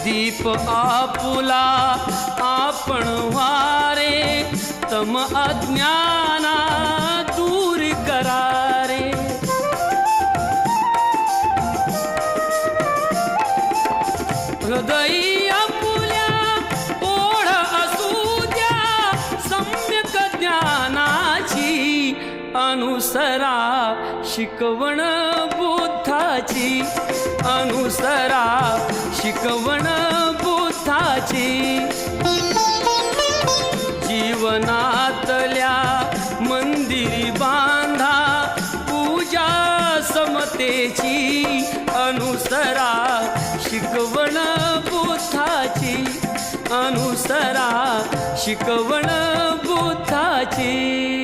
दीप आपुला आपण वारे, तम अज्ञाना दूर करारे। हृदयी आपुल्या ओढ असू द्या सम्यक ज्ञानाची, अनुसरा शिकवण बुद्धाची, अनुसरा शिकवण बुद्धाची। जीवनातल्या मंदिरी बांधा पूजा समतेची, अनुसरा शिकवण बुद्धाची, अनुसरा शिकवण बुद्धाची।